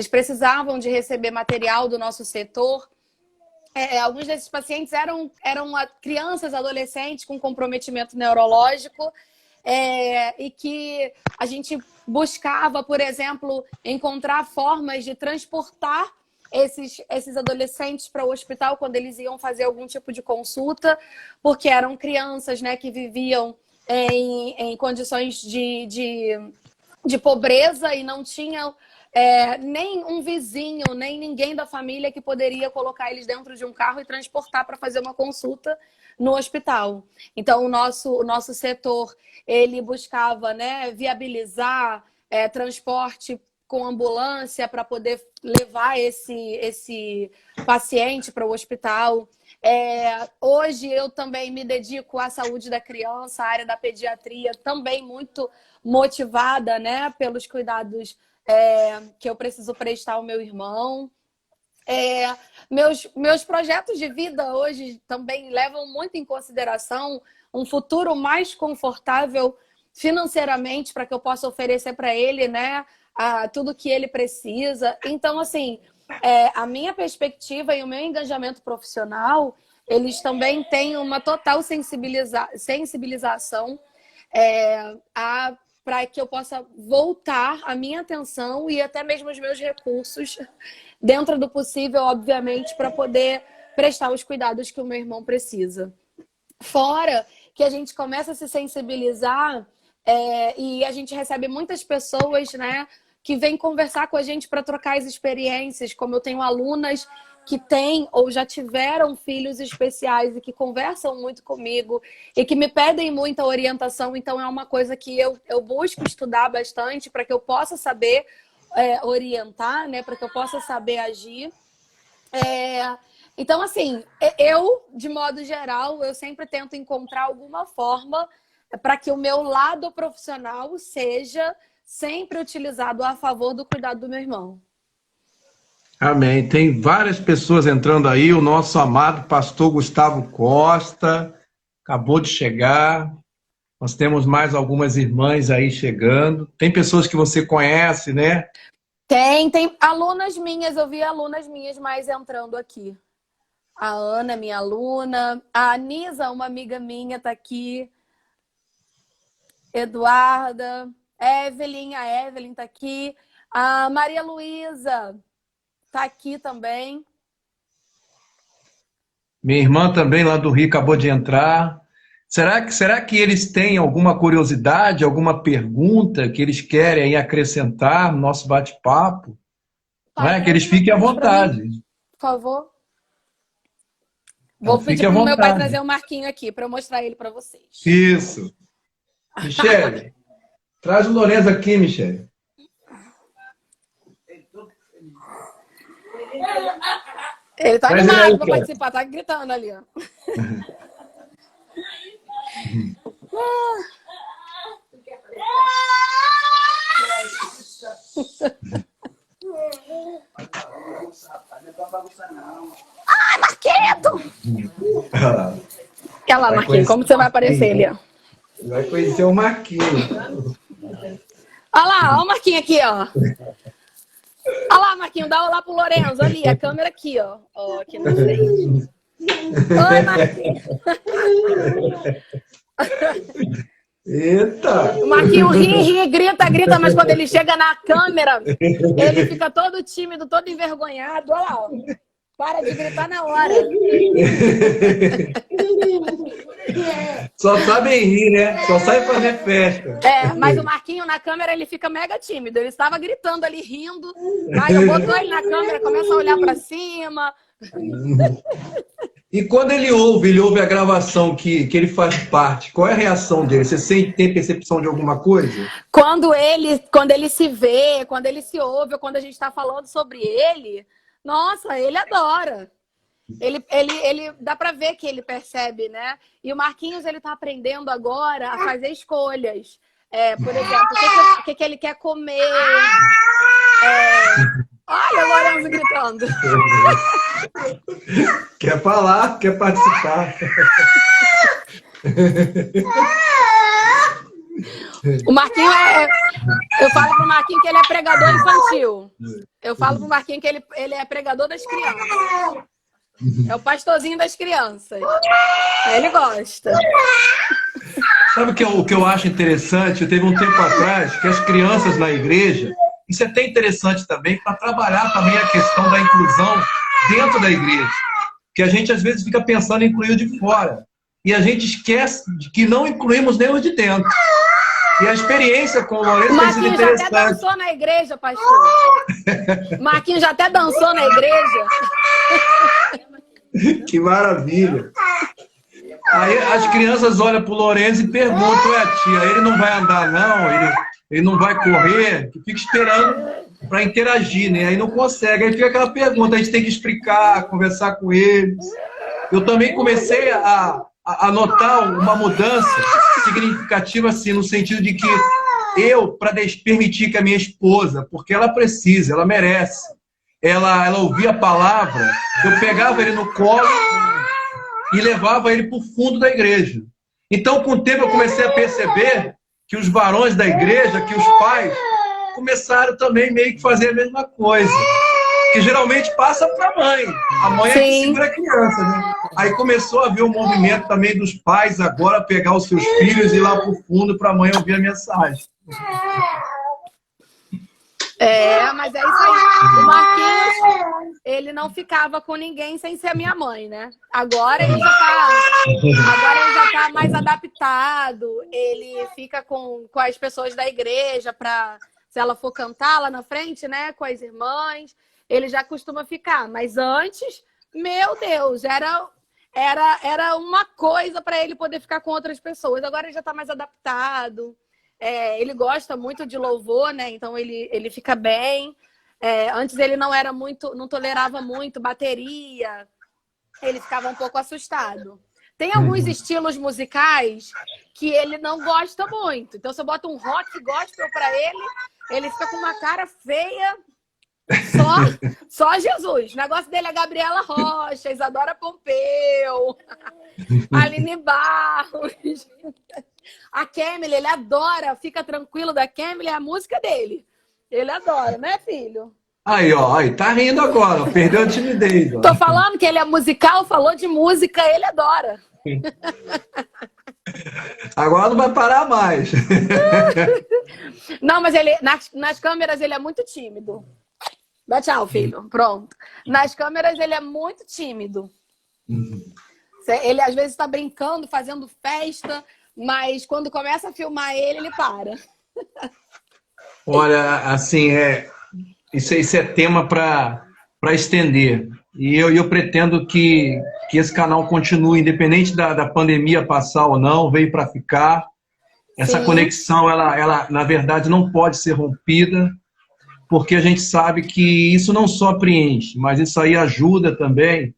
precisavam de receber material do nosso setor. Alguns desses pacientes eram crianças, adolescentes com comprometimento neurológico, e que a gente buscava, por exemplo, encontrar formas de transportar esses adolescentes para o hospital quando eles iam fazer algum tipo de consulta, porque eram crianças, né, que viviam em condições de pobreza e não tinham nem um vizinho, nem ninguém da família que poderia colocar eles dentro de um carro e transportar para fazer uma consulta no hospital. Então, o nosso setor, ele buscava, né, viabilizar transporte com ambulância para poder levar esse paciente para o hospital. Hoje eu também me dedico à saúde da criança, à área da pediatria, também muito motivada, né, pelos cuidados que eu preciso prestar ao meu irmão. Meus projetos de vida hoje também levam muito em consideração um futuro mais confortável financeiramente para que eu possa oferecer para ele, né, tudo que ele precisa. Então, assim, a minha perspectiva e o meu engajamento profissional, eles também têm uma total sensibilização para que eu possa voltar a minha atenção e até mesmo os meus recursos, dentro do possível, obviamente, para poder prestar os cuidados que o meu irmão precisa. Fora que a gente começa a se sensibilizar e a gente recebe muitas pessoas, né, que vêm conversar com a gente para trocar as experiências, como eu tenho alunas que têm ou já tiveram filhos especiais e que conversam muito comigo e que me pedem muita orientação. Então, é uma coisa que eu busco estudar bastante para que eu possa saber orientar, né? Para que eu possa saber agir. Então, assim, eu, de modo geral, eu sempre tento encontrar alguma forma para que o meu lado profissional seja sempre utilizado a favor do cuidado do meu irmão. Amém. Tem várias pessoas entrando aí. O nosso amado pastor Gustavo Costa acabou de chegar. Nós temos mais algumas irmãs aí chegando. Tem pessoas que você conhece, né? Tem alunas minhas, eu vi alunas minhas mais entrando aqui. A Ana, minha aluna. A Anisa, uma amiga minha, tá aqui. Eduarda. Evelyn, a Evelyn tá aqui. A Maria Luísa tá aqui também. Minha irmã também lá do Rio acabou de entrar. Será que eles têm alguma curiosidade, alguma pergunta que eles querem acrescentar no nosso bate-papo? Não é? Que eles fiquem à vontade. Por favor. Vou pedir pro meu pai trazer o Marquinho aqui para eu mostrar ele para vocês. Isso. Michele, traz o Lourenço aqui, Michele. Ele tá animado para participar, tá gritando ali, ó. Ai, Marquito! Olha lá, Marquinhos, como você vai aparecer ali, ó. Vai conhecer o Marquinhos. Olha lá, olha o Marquinhos aqui, ó. Olha lá, Marquinhos, dá olá pro Lourenço ali, a câmera aqui, ó. Ó, aqui na frente. Oi, Marquinhos. Eita! O Marquinhos ri, grita, mas quando ele chega na câmera, ele fica todo tímido, todo envergonhado. Olha lá, ó. Para de gritar na hora. Só sabem rir, né? Só sabe fazer festa. Mas o Marquinho na câmera ele fica mega tímido. Ele estava gritando ali, rindo. Aí eu boto ele na câmera, começa a olhar para cima. E quando ele ouve a gravação que ele faz parte, qual é a reação dele? Você tem percepção de alguma coisa? Quando ele se vê, quando ele se ouve, ou quando a gente está falando sobre ele, nossa, ele adora. Ele dá para ver que ele percebe, né? E o Marquinhos, ele tá aprendendo agora a fazer escolhas. Por exemplo, o que ele quer comer. Olha o Lourenço gritando. Quer falar, quer participar. O Marquinhos eu falo pro Marquinhos que ele é pregador infantil. Eu falo pro Marquinhos que ele é pregador das crianças. É o pastorzinho das crianças. Ele gosta. Sabe o que eu acho interessante? Eu teve um tempo atrás que as crianças na igreja, isso é até interessante também, para trabalhar também a questão da inclusão dentro da igreja. Que a gente às vezes fica pensando em incluir o de fora. E a gente esquece de que não incluímos nem os de dentro. E a experiência com o Lourenço tem sido interessante. Marquinhos já até dançou na igreja, pastor. Marquinhos já até dançou na igreja. Que maravilha. Aí as crianças olham pro Lourenço e perguntam: tia, ele não vai andar não? Ele não vai correr? Fica esperando para interagir, né? Aí não consegue. Aí fica aquela pergunta, a gente tem que explicar, conversar com eles. Eu também comecei a notar uma mudança significativa, assim, no sentido de que para permitir que a minha esposa, porque ela precisa, ela merece, ela ouvia a palavra, eu pegava ele no colo e levava ele para o fundo da igreja. Então, com o tempo, eu comecei a perceber que os varões da igreja, que os pais, começaram também meio que fazer a mesma coisa. Que geralmente passa para a mãe. A mãe é que segura a criança, né? Aí começou a haver um movimento também dos pais agora pegar os seus filhos e ir lá para o fundo para a mãe ouvir a mensagem. Mas é isso aí. O Marquinhos, ele não ficava com ninguém sem ser minha mãe, né? Agora ele já tá mais adaptado. Ele fica com as pessoas da igreja para, se ela for cantar lá na frente, né, com as irmãs, ele já costuma ficar. Mas antes, meu Deus, era uma coisa para ele poder ficar com outras pessoas. Agora ele já tá mais adaptado. Ele gosta muito de louvor, né? Então ele fica bem. Antes ele não tolerava muito bateria. Ele ficava um pouco assustado. Tem alguns estilos musicais que ele não gosta muito. Então, se eu boto um rock gospel para ele, ele fica com uma cara feia. Só, só Jesus. O negócio dele é Gabriela Rocha, Isadora Pompeu, Aline Barros. A Kemily, ele adora. Fica tranquilo da Kemily, é a música dele. Ele adora, né, filho? Aí, ó, aí, tá rindo agora, ó, perdeu a timidez, ó. Tô falando que ele é musical, falou de música, ele adora. Agora não vai parar mais. Não, mas ele nas câmeras ele é muito tímido. Dá tchau, filho. Pronto. Nas câmeras ele é muito tímido. Ele às vezes está brincando, fazendo festa, mas quando começa a filmar ele, ele para. Olha, assim, isso é tema para estender. E eu pretendo que esse canal continue, independente da pandemia passar ou não, veio para ficar. Essa Sim. conexão, ela, na verdade, não pode ser rompida, porque a gente sabe que isso não só preenche, mas isso aí ajuda também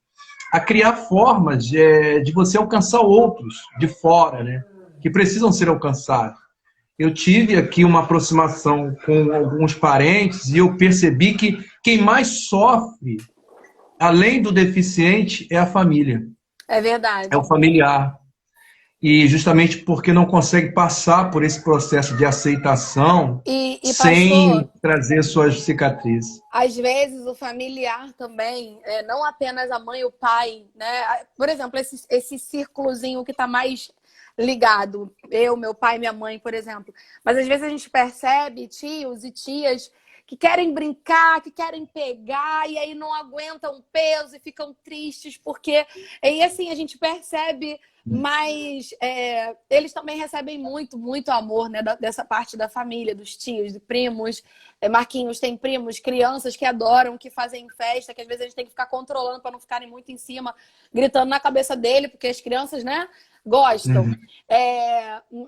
a criar formas de você alcançar outros de fora, né? Que precisam ser alcançados. Eu tive aqui uma aproximação com alguns parentes e eu percebi que quem mais sofre, além do deficiente, é a família. É verdade. É o familiar. E justamente porque não consegue passar por esse processo de aceitação E sem pastor, trazer suas cicatrizes. às vezes o familiar também, não apenas a mãe e o pai, né? Por exemplo, esse círculozinho que está mais ligado, eu, meu pai, minha mãe, por exemplo. Mas às vezes a gente percebe tios e tias que querem brincar, que querem pegar, e aí não aguentam o peso e ficam tristes, porque... E assim, a gente percebe, mas eles também recebem muito, muito amor, né, dessa parte da família, dos tios, de primos. Marquinhos tem primos, crianças que adoram, que fazem festa, que às vezes a gente tem que ficar controlando para não ficarem muito em cima, gritando na cabeça dele, porque as crianças, né, gostam.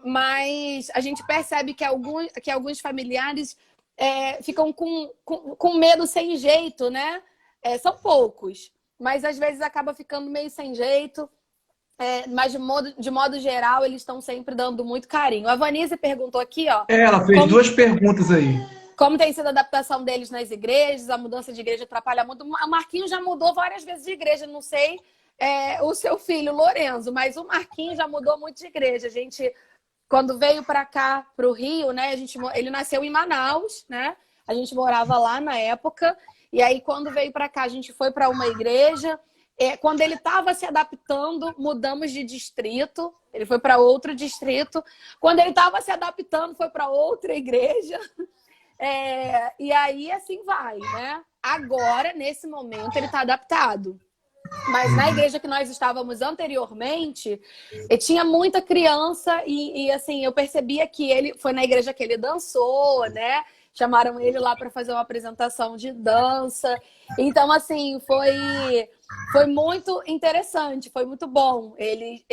Mas a gente percebe que alguns familiares ficam com medo sem jeito, né? São poucos, mas às vezes acaba ficando meio sem jeito. Mas de modo geral, eles estão sempre dando muito carinho. A Vanessa perguntou aqui, ó. Ela fez duas perguntas aí. Como tem sido a adaptação deles nas igrejas? A mudança de igreja atrapalha muito. O Marquinhos já mudou várias vezes de igreja, não sei o seu filho, Lorenzo, mas o Marquinhos já mudou muito de igreja. A gente, quando veio para cá, para o Rio, né? Ele nasceu em Manaus, né? A gente morava lá na época. E aí, quando veio para cá, a gente foi para uma igreja. Quando ele estava se adaptando, mudamos de distrito. Ele foi para outro distrito. Quando ele estava se adaptando, foi para outra igreja. E aí, assim vai, né? Agora, nesse momento, ele está adaptado. Mas na igreja que nós estávamos anteriormente, tinha muita criança e assim, eu percebia que ele foi na igreja que ele dançou, né? Chamaram ele lá para fazer uma apresentação de dança. Então, assim, foi muito interessante, foi muito bom. Ele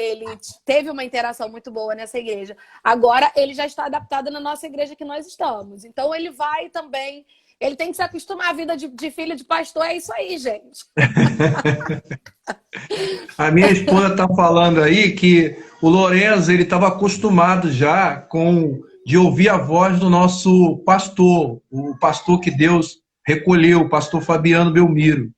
teve uma interação muito boa nessa igreja. Agora, ele já está adaptado na nossa igreja que nós estamos. Então, ele vai também... Ele tem que se acostumar à vida de filho de pastor. É isso aí, gente. A minha esposa está falando aí que o Lorenzo ele estava acostumado já de ouvir a voz do nosso pastor, o pastor que Deus recolheu, o pastor Fabiano Belmiro.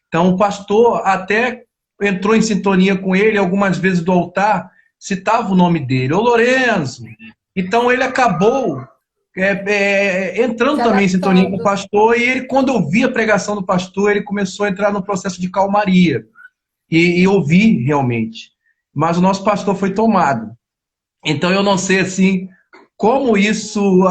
Então, o pastor até entrou em sintonia com ele, algumas vezes do altar, citava o nome dele, ô Lorenzo. Então, ele acabou entrando também em sintonia com o pastor, e ele, quando ouvia a pregação do pastor, ele começou a entrar no processo de calmaria e ouvir realmente. Mas o nosso pastor foi tomado. Então, eu não sei assim como isso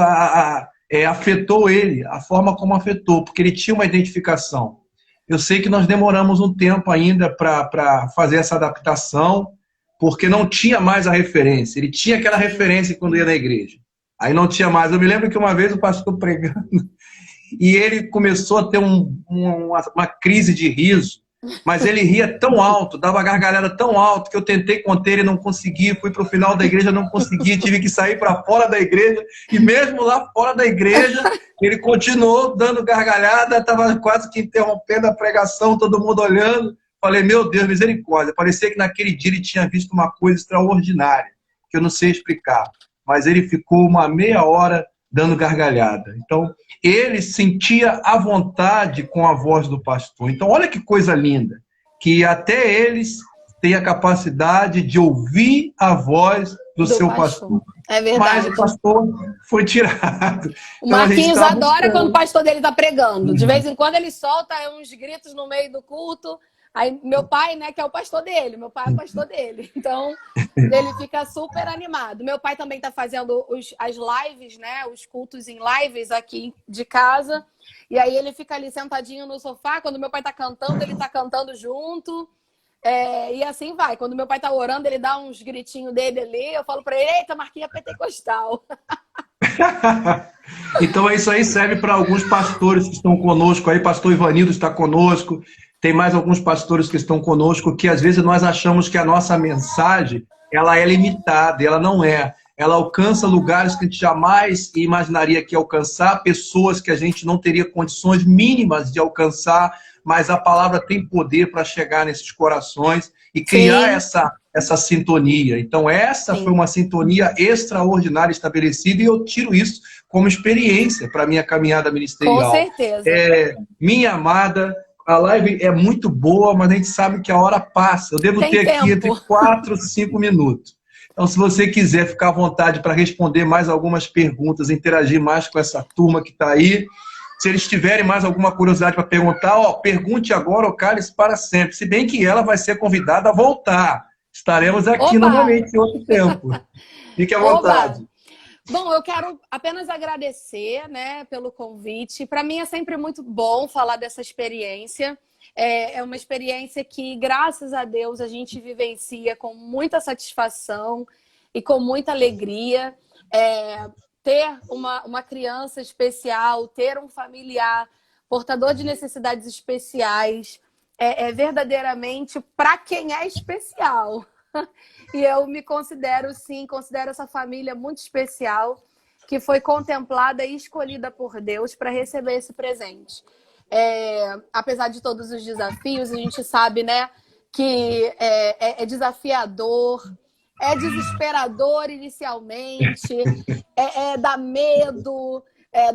afetou ele, a forma como afetou, porque ele tinha uma identificação. Eu sei que nós demoramos um tempo ainda para fazer essa adaptação, porque não tinha mais a referência. Ele tinha aquela referência quando ia na igreja. Aí não tinha mais. Eu me lembro que uma vez o pastor pregando e ele começou a ter uma crise de riso, mas ele ria tão alto, dava gargalhada tão alto que eu tentei conter e não consegui. Fui para o final da igreja, não consegui, tive que sair para fora da igreja, e mesmo lá fora da igreja ele continuou dando gargalhada, estava quase que interrompendo a pregação, todo mundo olhando. Falei, meu Deus, misericórdia. Parecia que naquele dia ele tinha visto uma coisa extraordinária, que eu não sei explicar. Mas ele ficou uma meia hora dando gargalhada. Então, ele sentia à vontade com a voz do pastor. Então, olha que coisa linda, que até eles têm a capacidade de ouvir a voz do seu pastor. É verdade. Mas o pastor foi tirado. O Marquinhos adora quando o pastor dele está pregando. De vez em quando ele solta uns gritos no meio do culto. Aí meu pai, né, que é o pastor dele, meu pai é o pastor dele. Então, ele fica super animado. Meu pai também está fazendo as lives, né, os cultos em lives aqui de casa. E aí ele fica ali sentadinho no sofá. Quando meu pai está cantando, ele está cantando junto. E assim vai. Quando meu pai está orando, ele dá uns gritinhos dele ali. Eu falo para ele, eita, Marquinhos é pentecostal. Então, isso aí serve para alguns pastores que estão conosco aí. Pastor Ivanildo está conosco. Tem mais alguns pastores que estão conosco que às vezes nós achamos que a nossa mensagem ela é limitada, ela não é. Ela alcança lugares que a gente jamais imaginaria que ia alcançar, pessoas que a gente não teria condições mínimas de alcançar, mas a palavra tem poder para chegar nesses corações e criar essa sintonia. Então essa foi uma sintonia extraordinária estabelecida e eu tiro isso como experiência para a minha caminhada ministerial. Com certeza. Minha amada, a live é muito boa, mas a gente sabe que a hora passa. Eu devo ter aqui entre 4 e 5 minutos. Então, se você quiser ficar à vontade para responder mais algumas perguntas, interagir mais com essa turma que está aí, se eles tiverem mais alguma curiosidade para perguntar, pergunte agora, Cálice para sempre. Se bem que ela vai ser convidada a voltar. Estaremos aqui novamente em outro tempo. Fique à vontade. Bom, eu quero apenas agradecer, né, pelo convite. Para mim é sempre muito bom falar dessa experiência. É uma experiência que, graças a Deus, a gente vivencia com muita satisfação e com muita alegria. Ter uma criança especial, ter um familiar portador de necessidades especiais, verdadeiramente para quem é especial. E eu me considero, sim, considero essa família muito especial, que foi contemplada e escolhida por Deus para receber esse presente. Apesar de todos os desafios, a gente sabe, né, que é desafiador, é desesperador inicialmente, dá medo,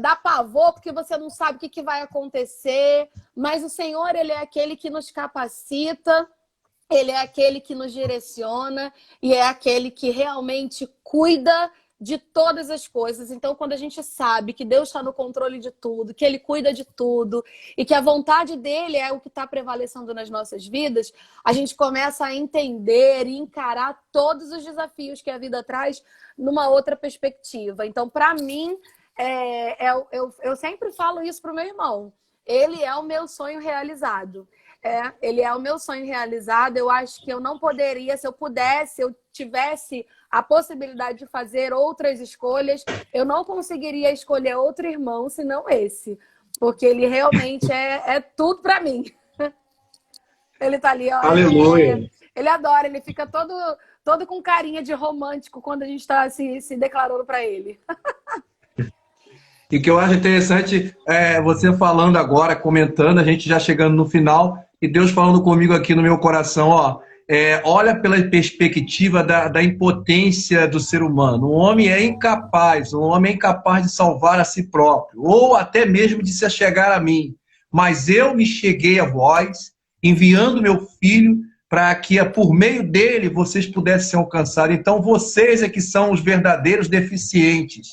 dá pavor, porque você não sabe o que vai acontecer, mas o Senhor, Ele é aquele que nos capacita, Ele é aquele que nos direciona e é aquele que realmente cuida de todas as coisas. Então, quando a gente sabe que Deus está no controle de tudo, que Ele cuida de tudo e que a vontade dEle é o que está prevalecendo nas nossas vidas, a gente começa a entender e encarar todos os desafios que a vida traz numa outra perspectiva. Então, para mim, eu sempre falo isso para o meu irmão. Ele é o meu sonho realizado. Ele é o meu sonho realizado. Eu acho que eu não poderia, se eu pudesse, eu tivesse a possibilidade de fazer outras escolhas, eu não conseguiria escolher outro irmão senão esse. Porque ele realmente é tudo para mim. Ele tá ali, ó. Aleluia! Ele adora, ele fica todo com carinha de romântico quando a gente está se declarando para ele. E o que eu acho interessante é você falando agora, comentando, a gente já chegando no final, e Deus falando comigo aqui no meu coração, olha pela perspectiva da impotência do ser humano. O homem é incapaz de salvar a si próprio, ou até mesmo de se achegar a mim. Mas eu me cheguei a vós, enviando meu filho, para que por meio dele vocês pudessem ser alcançados. Então vocês é que são os verdadeiros deficientes.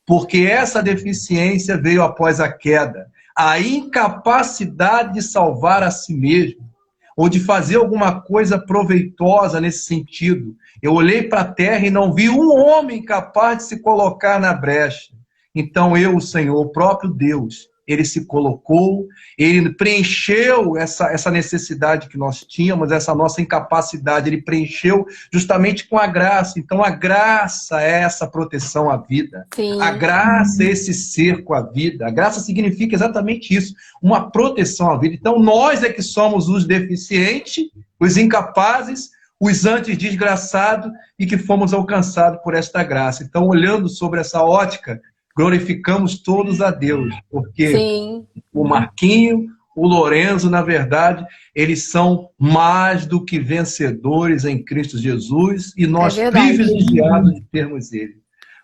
Porque essa deficiência veio após a queda. A incapacidade de salvar a si mesmo, ou de fazer alguma coisa proveitosa nesse sentido. Eu olhei para a terra e não vi um homem capaz de se colocar na brecha. Então eu, o Senhor, o próprio Deus, Ele se colocou, Ele preencheu essa necessidade que nós tínhamos, essa nossa incapacidade, Ele preencheu justamente com a graça. Então a graça é essa proteção à vida. Sim. A graça é esse cerco à vida. A graça significa exatamente isso, uma proteção à vida. Então nós é que somos os deficientes, os incapazes, os antes desgraçados e que fomos alcançados por esta graça. Então, olhando sobre essa ótica, glorificamos todos a Deus, porque Sim. O Marquinho, o Lorenzo, na verdade, eles são mais do que vencedores em Cristo Jesus e nós privilegiados de termos Ele.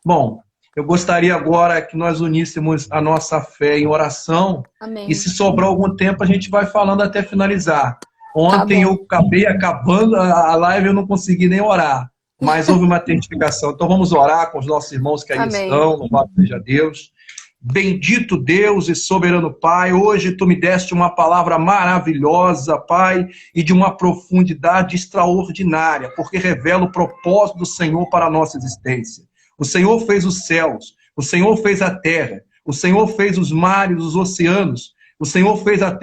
Bom, Eu gostaria agora que nós uníssemos a nossa fé em oração. Amém. E se sobrar algum tempo, a gente vai falando até finalizar. Tá Ontem bom. eu acabei acabando a live, eu não consegui nem orar. Mas houve uma testificação. Então vamos orar com os nossos irmãos que aí Amém. estão. Louvado seja Deus. Bendito Deus e soberano Pai, hoje Tu me deste uma palavra maravilhosa, Pai, e de uma profundidade extraordinária, porque revela o propósito do Senhor para a nossa existência. O Senhor fez os céus, o Senhor fez a terra, o Senhor fez os mares, os oceanos, o Senhor fez a terra